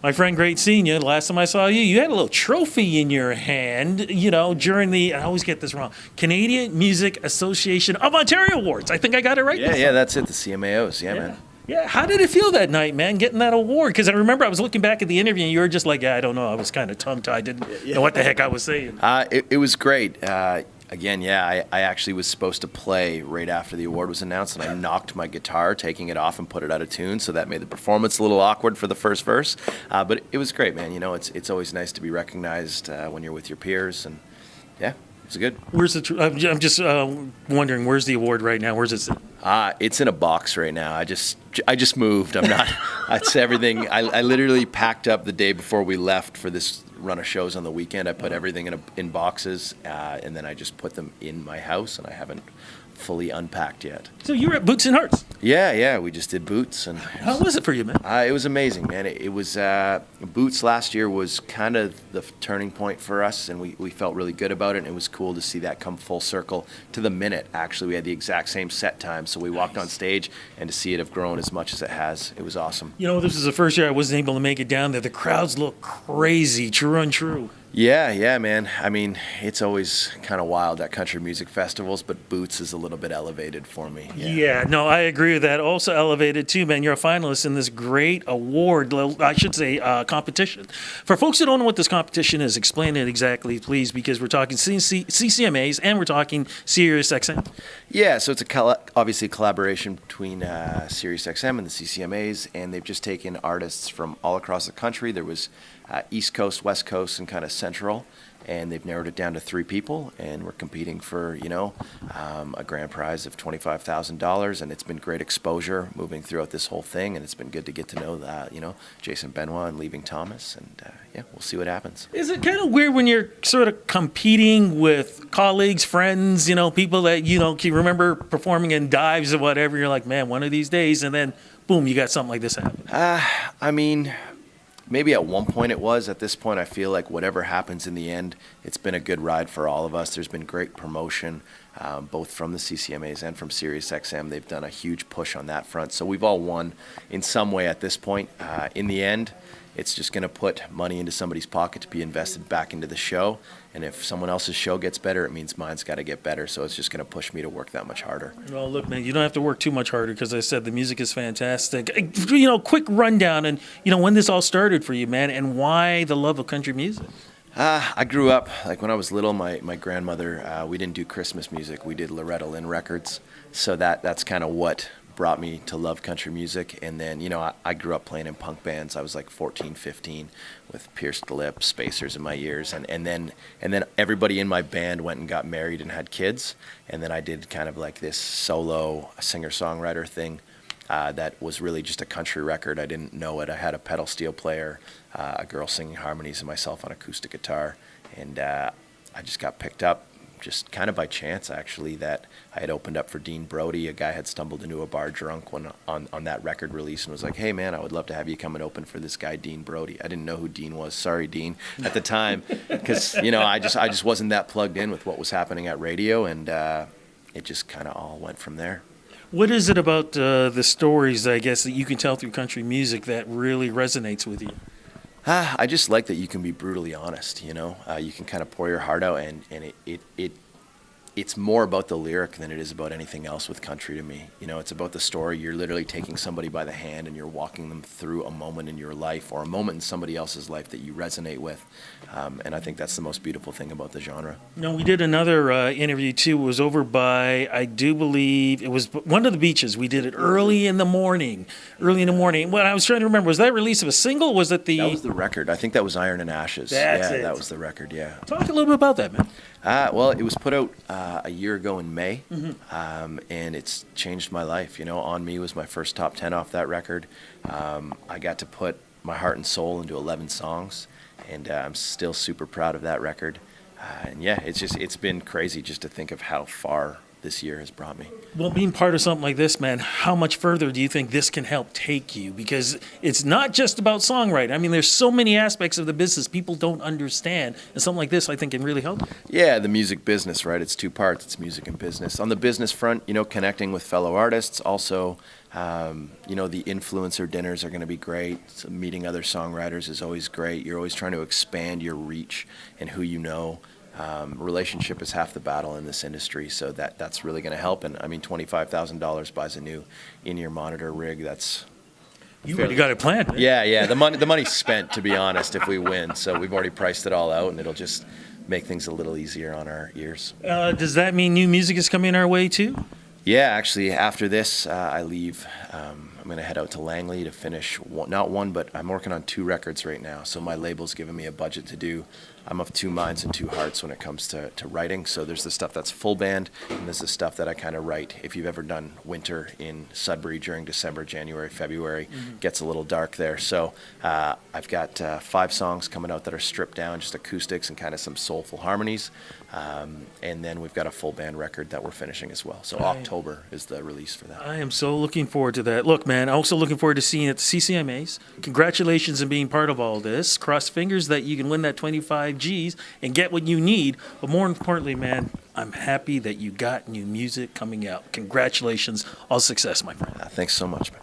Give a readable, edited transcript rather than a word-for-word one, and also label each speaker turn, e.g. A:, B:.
A: My friend, great seeing you. Last time I saw you, you had a little trophy in your hand, during I always get this wrong, Canadian Music Association of Ontario Awards. I think I got it right.
B: Yeah, that's it, the CMAOs. Yeah, man.
A: Yeah, how did it feel that night, man, getting that award? Because I remember I was looking back at the interview and you were just like, I don't know. I was kind of tongue-tied. Didn't know what the heck I was saying.
B: It was great. Again, I actually was supposed to play right after the award was announced, and I knocked my guitar, taking it off and put it out of tune, so that made the performance a little awkward for the first verse. But it was great, man. It's always nice to be recognized when you're with your peers, and yeah. It's good.
A: Where's the? I'm just wondering. Where's the award right now? Where's it sit?
B: It's in a box right now. I just moved. I'm not. It's everything. I literally packed up the day before we left for this run of shows on the weekend. I put everything in boxes, and then I just put them in my house, and I haven't fully unpacked yet.
A: So you were at Boots and Hearts.
B: Yeah, we just did Boots. And
A: how was it for you, man?
B: It was amazing, man. It was Boots last year was kind of the turning point for us, and we felt really good about it, and it was cool to see that come full circle to the minute. Actually, we had the exact same set time, so we walked on stage, and to see it have grown as much as it has, it was awesome.
A: This is the first year I wasn't able to make it down there. The crowds look crazy, true untrue.
B: Yeah, man. I mean, it's always kind of wild at country music festivals, but Boots is a little bit elevated for me.
A: Yeah, no, I agree with that. Also elevated too, man. You're a finalist in this great award, I should say, competition. For folks who don't know what this competition is, explain it exactly, please, because we're talking CCMAs and we're talking SiriusXM.
B: Yeah, so it's obviously a collaboration between SiriusXM and the CCMAs, and they've just taken artists from all across the country. There was East Coast, West Coast, and kind of Central, and they've narrowed it down to 3 people, and we're competing for, a grand prize of $25,000, and it's been great exposure moving throughout this whole thing, and it's been good to get to know Jason Benoit and Leaving Thomas, and we'll see what happens.
A: Is it kind of weird when you're sort of competing with colleagues, friends, people that, can remember performing in dives or whatever, you're like, man, one of these days, and then, boom, you got something like this happen?
B: I mean, maybe at one point it was. At this point, I feel like whatever happens in the end, it's been a good ride for all of us. There's been great promotion, both from the CCMAs and from SiriusXM. They've done a huge push on that front. So we've all won in some way at this point. In the end, it's just going to put money into somebody's pocket to be invested back into the show. And if someone else's show gets better, it means mine's got to get better. So it's just going to push me to work that much harder.
A: Well, look, man, you don't have to work too much harder because I said the music is fantastic. Quick rundown and, when this all started for you, man, and why the love of country music?
B: I grew up, when I was little, my grandmother, we didn't do Christmas music. We did Loretta Lynn records. So that's kind of what brought me to love country music. And then, I grew up playing in punk bands. I was like 14, 15 with pierced lips, spacers in my ears. And then everybody in my band went and got married and had kids. And then I did kind of like this solo singer-songwriter thing that was really just a country record. I didn't know it. I had a pedal steel player, a girl singing harmonies, and myself on acoustic guitar. And I just got picked up just kind of by chance, actually, that I had opened up for Dean Brody. A guy had stumbled into a bar drunk on that record release and was like, hey, man, I would love to have you come and open for this guy, Dean Brody. I didn't know who Dean was. Sorry, Dean, at the time, because, I just wasn't that plugged in with what was happening at radio, and it just kind of all went from there.
A: What is it about the stories, I guess, that you can tell through country music that really resonates with you?
B: I just like that you can be brutally honest, you can kind of pour your heart out, and it's more about the lyric than it is about anything else with country to me. It's about the story. You're literally taking somebody by the hand and you're walking them through a moment in your life or a moment in somebody else's life that you resonate with. And I think that's the most beautiful thing about the genre.
A: We did another interview too. It was over by, I do believe, it was one of the beaches. We did it early in the morning. Well, I was trying to remember, was that release of a single? Was it the...
B: That was the record. I think that was Iron and Ashes.
A: That's it.
B: That was the record, yeah.
A: Talk a little bit about that, man.
B: Well, it was put out a year ago in May, and it's changed my life. On Me was my first top 10 off that record. I got to put my heart and soul into 11 songs, and I'm still super proud of that record. And yeah, it's been crazy just to think of how far this year has brought me.
A: Well, being part of something like this, man, how much further do you think this can help take you? Because it's not just about songwriting. I mean, there's so many aspects of the business people don't understand, and something like this, I think, can really help.
B: Yeah, the music business, right? It's 2 parts. It's music and business. On the business front, connecting with fellow artists. Also, The influencer dinners are going to be great. So meeting other songwriters is always great. You're always trying to expand your reach and who you know. Relationship is half the battle in this industry, so that's really going to help. And I mean, $25,000 buys a new in-ear monitor rig. That's
A: You already got it planned. Man.
B: yeah. The money's spent, to be honest, if we win. So we've already priced it all out, and it'll just make things a little easier on our ears.
A: Does that mean new music is coming our way too?
B: Yeah, actually, after this, I leave. I'm going to head out to Langley to finish not one, but I'm working on 2 records right now. So my label's given me a budget to do. I'm of 2 minds and 2 hearts when it comes to writing. So there's the stuff that's full band, and there's the stuff that I kind of write. If you've ever done winter in Sudbury during December, January, February, gets a little dark there. So I've got 5 songs coming out that are stripped down, just acoustics and kind of some soulful harmonies. And then we've got a full band record that we're finishing as well. So October is the release for that.
A: I am so looking forward to that. Look, man, I'm also looking forward to seeing it at the CCMAs. Congratulations on being part of all this. Cross fingers that you can win that 25 G's and get what you need. But more importantly, man, I'm happy that you got new music coming out. Congratulations. All success, my friend.
B: Thanks so much, man.